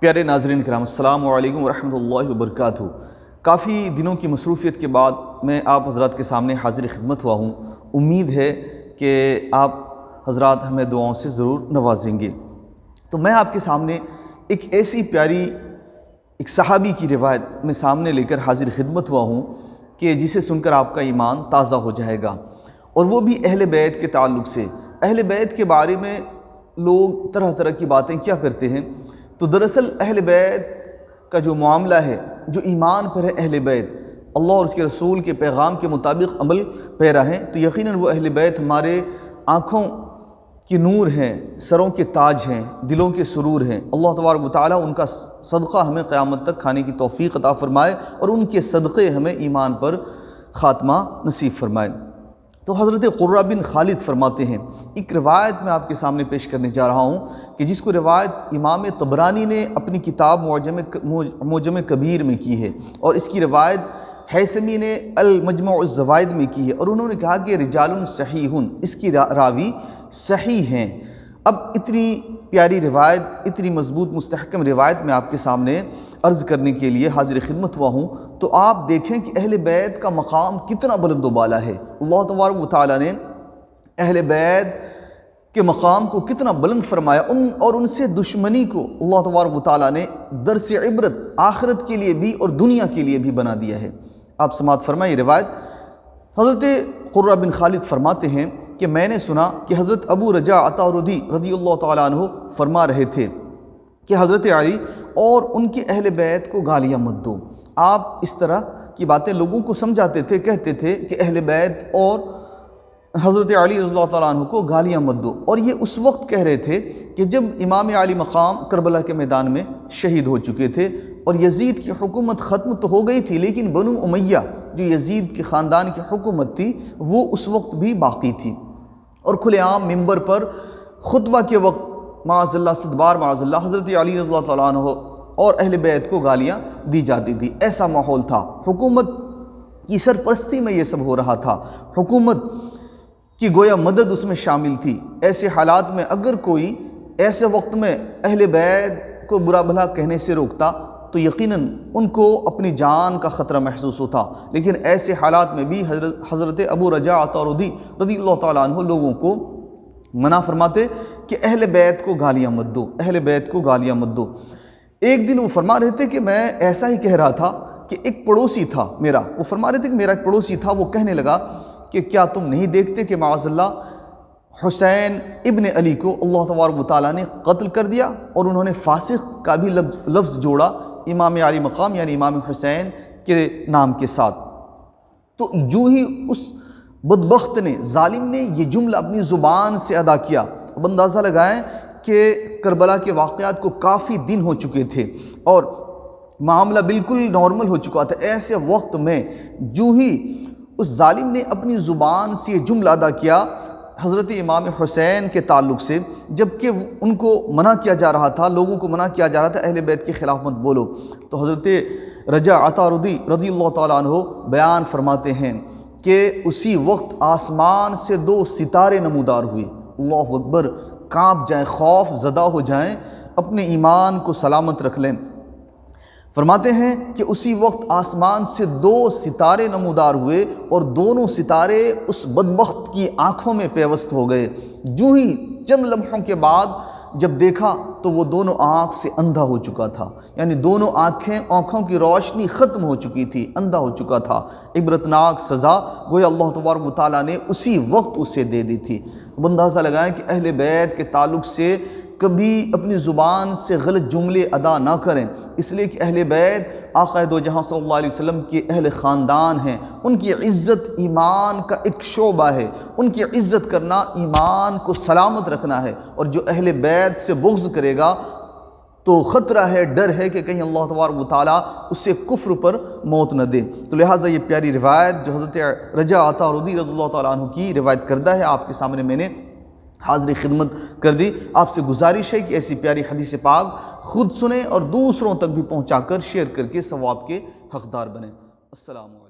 پیارے ناظرین کرام، السلام علیکم ورحمۃ اللہ وبرکاتہ۔ کافی دنوں کی مصروفیت کے بعد میں آپ حضرات کے سامنے حاضر خدمت ہوا ہوں۔ امید ہے کہ آپ حضرات ہمیں دعاؤں سے ضرور نوازیں گے۔ تو میں آپ کے سامنے ایک ایسی پیاری ایک صحابی کی روایت میں سامنے لے کر حاضر خدمت ہوا ہوں کہ جسے سن کر آپ کا ایمان تازہ ہو جائے گا، اور وہ بھی اہل بیت کے تعلق سے۔ اہل بیت کے بارے میں لوگ طرح طرح کی باتیں کیا کرتے ہیں، تو دراصل اہل بیت کا جو معاملہ ہے، جو ایمان پر ہے اہل بیت، اللہ اور اس کے رسول کے پیغام کے مطابق عمل پیرا ہیں، تو یقیناً وہ اہل بیت ہمارے آنکھوں کی نور ہیں، سروں کے تاج ہیں، دلوں کے سرور ہیں۔ اللہ تبارک و تعالیٰ ان کا صدقہ ہمیں قیامت تک کھانے کی توفیق عطا فرمائے، اور ان کے صدقے ہمیں ایمان پر خاتمہ نصیب فرمائے۔ تو حضرت قرہ بن خالد فرماتے ہیں، ایک روایت میں آپ کے سامنے پیش کرنے جا رہا ہوں کہ جس کو روایت امام طبرانی نے اپنی کتاب معجم کبیر میں کی ہے، اور اس کی روایت حیثمی نے المجمع الزوائد میں کی ہے، اور انہوں نے کہا کہ رجال صحیحٌ، اس کی راوی صحیح ہیں۔ اب اتنی پیاری روایت، اتنی مضبوط مستحکم روایت میں آپ کے سامنے عرض کرنے کے لیے حاضر خدمت ہوا ہوں، تو آپ دیکھیں کہ اہل بیت کا مقام کتنا بلند و بالا ہے۔ اللہ تبارک و تعالیٰ نے اہل بیت کے مقام کو کتنا بلند فرمایا، اور ان سے دشمنی کو اللہ تبارک و تعالیٰ نے درس عبرت آخرت کے لیے بھی اور دنیا کے لیے بھی بنا دیا ہے۔ آپ سماعت فرمائیں۔ روایت حضرت قرہ بن خالد فرماتے ہیں کہ میں نے سنا کہ حضرت ابو رجاء عطاردی رضی اللہ تعالیٰ عنہ فرما رہے تھے کہ حضرت علی اور ان کے اہل بیت کو گالیاں مت دو۔ آپ اس طرح کی باتیں لوگوں کو سمجھاتے تھے، کہتے تھے کہ اہل بیت اور حضرت علی رضی اللہ تعالیٰ عنہ کو گالیاں مت دو، اور یہ اس وقت کہہ رہے تھے کہ جب امام علی مقام کربلا کے میدان میں شہید ہو چکے تھے، اور یزید کی حکومت ختم تو ہو گئی تھی، لیکن بنو امیہ جو یزید کے خاندان کی حکومت تھی وہ اس وقت بھی باقی تھی، اور کھلے عام ممبر پر خطبہ کے وقت معاذ اللہ صدبار معاذ اللہ حضرت علی رضی اللہ تعالیٰ عنہ اور اہل بیت کو گالیاں دی جاتی تھی۔ ایسا ماحول تھا، حکومت کی سرپرستی میں یہ سب ہو رہا تھا، حکومت کی گویا مدد اس میں شامل تھی۔ ایسے حالات میں اگر کوئی ایسے وقت میں اہل بیت کو برا بھلا کہنے سے روکتا تو یقیناً ان کو اپنی جان کا خطرہ محسوس ہوتا، لیکن ایسے حالات میں بھی حضرت ابو رجاء عطاردی رضی اللہ تعالیٰ عنہ لوگوں کو منع فرماتے کہ اہل بیت کو گالیاں مت دو، اہل بیت کو گالیاں مت دو۔ ایک دن وہ فرما رہے تھے کہ میں ایسا ہی کہہ رہا تھا کہ ایک پڑوسی تھا میرا، وہ فرما رہے تھے کہ میرا ایک پڑوسی تھا، وہ کہنے لگا کہ کیا تم نہیں دیکھتے کہ معاذ اللہ حسین ابن علی کو اللہ تبارک و تعالیٰ نے قتل کر دیا، اور انہوں نے فاسق کا بھی لفظ جوڑا امام علی مقام یعنی امام حسین کے نام کے ساتھ۔ تو جو ہی اس بدبخت نے، ظالم نے یہ جملہ اپنی زبان سے ادا کیا، اب اندازہ لگائیں کہ کربلا کے واقعات کو کافی دن ہو چکے تھے اور معاملہ بالکل نارمل ہو چکا تھا۔ ایسے وقت میں جو ہی اس ظالم نے اپنی زبان سے یہ جملہ ادا کیا حضرت امام حسین کے تعلق سے، جبکہ ان کو منع کیا جا رہا تھا، لوگوں کو منع کیا جا رہا تھا اہل بیت کے خلاف مت بولو، تو حضرت رجاء عطاردی رضی اللہ تعالیٰ عنہ بیان فرماتے ہیں کہ اسی وقت آسمان سے 2 ستارے نمودار ہوئے۔ اللہ اکبر، کانپ جائیں، خوف زدہ ہو جائیں، اپنے ایمان کو سلامت رکھ لیں۔ فرماتے ہیں کہ اسی وقت آسمان سے 2 ستارے نمودار ہوئے، اور دونوں ستارے اس بدبخت کی آنکھوں میں پیوست ہو گئے۔ جو ہی چند لمحوں کے بعد جب دیکھا تو وہ دونوں آنکھ سے اندھا ہو چکا تھا، یعنی دونوں آنکھوں کی روشنی ختم ہو چکی تھی، اندھا ہو چکا تھا۔ عبرتناک سزا گویا اللہ تبارک و تعالیٰ نے اسی وقت اسے دے دی تھی۔ اب اندازہ لگائیں کہ اہل بیت کے تعلق سے کبھی اپنی زبان سے غلط جملے ادا نہ کریں، اس لیے کہ اہل بیت آقا دو جہاں صلی اللہ علیہ وسلم کے اہل خاندان ہیں، ان کی عزت ایمان کا ایک شعبہ ہے، ان کی عزت کرنا ایمان کو سلامت رکھنا ہے، اور جو اہل بیت سے بغض کرے گا تو خطرہ ہے، ڈر ہے کہ کہیں اللہ تبارک و تعالیٰ اسے کفر پر موت نہ دے۔ تو لہٰذا یہ پیاری روایت جو حضرت رجاء عطاردی رضی اللہ تعالیٰ عنہ کی روایت کردہ ہے، آپ کے سامنے میں نے حاضری خدمت کر دی۔ آپ سے گزارش ہے کہ ایسی پیاری حدیث پاک خود سنیں اور دوسروں تک بھی پہنچا کر شیئر کر کے ثواب کے حقدار بنیں۔ السلام علیکم۔